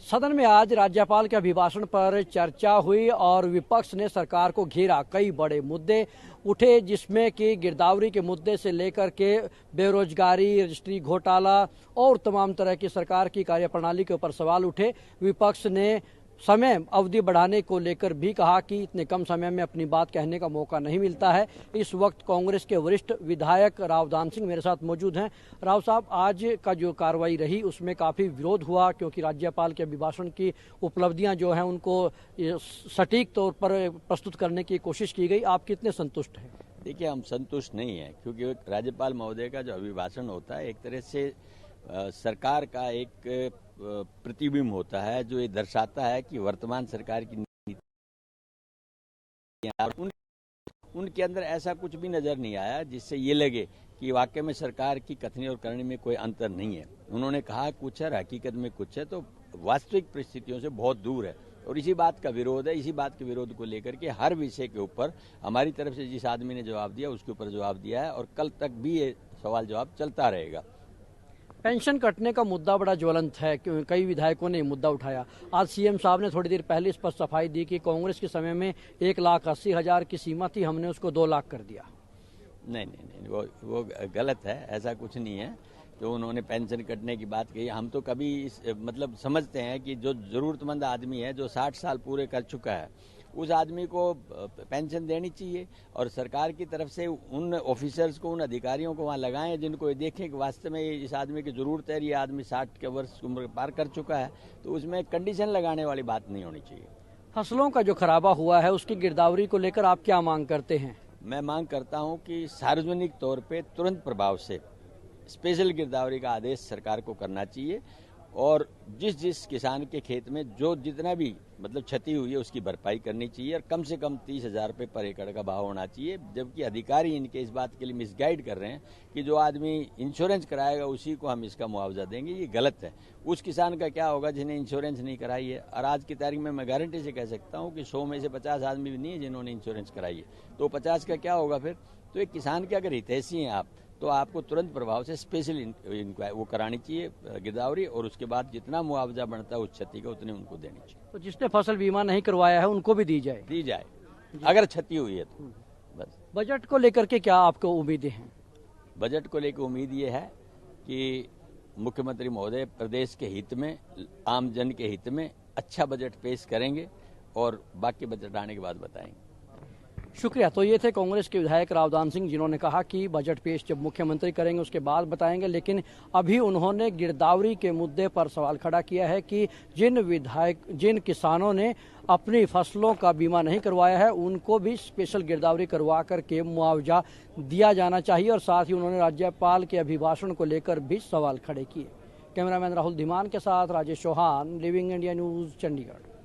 सदन में आज राज्यपाल के अभिभाषण पर चर्चा हुई और विपक्ष ने सरकार को घेरा। कई बड़े मुद्दे उठे जिसमें कि गिरदावरी के मुद्दे से लेकर के बेरोजगारी, रजिस्ट्री घोटाला और तमाम तरह की सरकार की कार्यप्रणाली के ऊपर सवाल उठे। विपक्ष ने समय अवधि बढ़ाने को लेकर भी कहा कि इतने कम समय में अपनी बात कहने का मौका नहीं मिलता है। इस वक्त कांग्रेस के वरिष्ठ विधायक रावदान सिंह मेरे साथ मौजूद हैं। राव साहब, आज का जो कार्रवाई रही उसमें काफ़ी विरोध हुआ क्योंकि राज्यपाल के अभिभाषण की उपलब्धियां जो हैं उनको सटीक तौर पर प्रस्तुत करने की कोशिश की गई। आप कितने संतुष्ट हैं? देखिए, हम संतुष्ट नहीं हैं क्योंकि राज्यपाल महोदय का जो अभिभाषण होता है एक तरह से सरकार का एक प्रतिबिंब होता है जो ये दर्शाता है कि वर्तमान सरकार की नीति उनके अंदर ऐसा कुछ भी नजर नहीं आया जिससे ये लगे कि वाकई में सरकार की कथनी और करनी में कोई अंतर नहीं है। उन्होंने कहा कुछ है, हकीकत में कुछ है, तो वास्तविक परिस्थितियों से बहुत दूर है और इसी बात का विरोध है। इसी बात के विरोध को लेकर के हर विषय के ऊपर हमारी तरफ से जिस आदमी ने जवाब दिया उसके ऊपर जवाब दिया है और कल तक भी ये सवाल जवाब चलता रहेगा। पेंशन कटने का मुद्दा बड़ा ज्वलंत है, कई विधायकों ने मुद्दा उठाया। आज सीएम साहब ने थोड़ी देर पहले इस पर सफाई दी कि कांग्रेस के समय में 1,80,000 की सीमा थी, हमने उसको 2 लाख कर दिया। नहीं, वो गलत है, ऐसा कुछ नहीं है। तो उन्होंने पेंशन कटने की बात कही, हम तो कभी मतलब समझते हैं कि जो जरूरतमंद आदमी है जो 60 साल पूरे कर चुका है उस आदमी को पेंशन देनी चाहिए और सरकार की तरफ से उन ऑफिसर्स को, उन अधिकारियों को वहाँ लगाएं जिनको ये देखें कि वास्तव में इस आदमी की जरूरत है। ये आदमी 60 के वर्ष की उम्र पार कर चुका है, तो उसमें कंडीशन लगाने वाली बात नहीं होनी चाहिए। फसलों का जो खराबा हुआ है उसकी गिरदावरी को लेकर आप क्या मांग करते हैं? मैं मांग करता हूँ कि सार्वजनिक तौर पर तुरंत प्रभाव से स्पेशल गिरदावरी का आदेश सरकार को करना चाहिए और जिस किसान के खेत में जो जितना भी मतलब क्षति हुई है उसकी भरपाई करनी चाहिए और कम से कम 30,000 रुपये पर एकड़ का भाव होना चाहिए। जबकि अधिकारी इनके इस बात के लिए मिसगाइड कर रहे हैं कि जो आदमी इंश्योरेंस कराएगा उसी को हम इसका मुआवजा देंगे, ये गलत है। उस किसान का क्या होगा जिन्हें इंश्योरेंस नहीं कराई है? और आज की तारीख में मैं गारंटी से कह सकता हूँ कि 100 में से 50 आदमी भी नहीं है जिन्होंने इंश्योरेंस कराई है, तो 50 का क्या होगा फिर? तो एक किसान के अगर हितैषी हैं आप तो आपको तुरंत प्रभाव से स्पेशल वो करानी चाहिए गिरदावरी और उसके बाद जितना मुआवजा बनता है उस क्षति का उतने उनको देनी चाहिए। तो जिसने फसल बीमा नहीं करवाया है उनको भी दी जाए अगर क्षति हुई है तो। बस बजट को लेकर के क्या आपको उम्मीदें हैं? बजट को लेकर उम्मीद ये है कि मुख्यमंत्री महोदय प्रदेश के हित में, आम जन के हित में अच्छा बजट पेश करेंगे और बाकी बजट आने के बाद बताएंगे। शुक्रिया। तो ये थे कांग्रेस के विधायक रावदान सिंह जिन्होंने कहा कि बजट पेश जब मुख्यमंत्री करेंगे उसके बाद बताएंगे, लेकिन अभी उन्होंने गिरदावरी के मुद्दे पर सवाल खड़ा किया है कि जिन किसानों ने अपनी फसलों का बीमा नहीं करवाया है उनको भी स्पेशल गिरदावरी करवा करके मुआवजा दिया जाना चाहिए और साथ ही उन्होंने राज्यपाल के अभिभाषण को लेकर भी सवाल खड़े किए। कैमरामैन राहुल धीमान के साथ Rajesh Chauhan, Living India News, Chandigarh.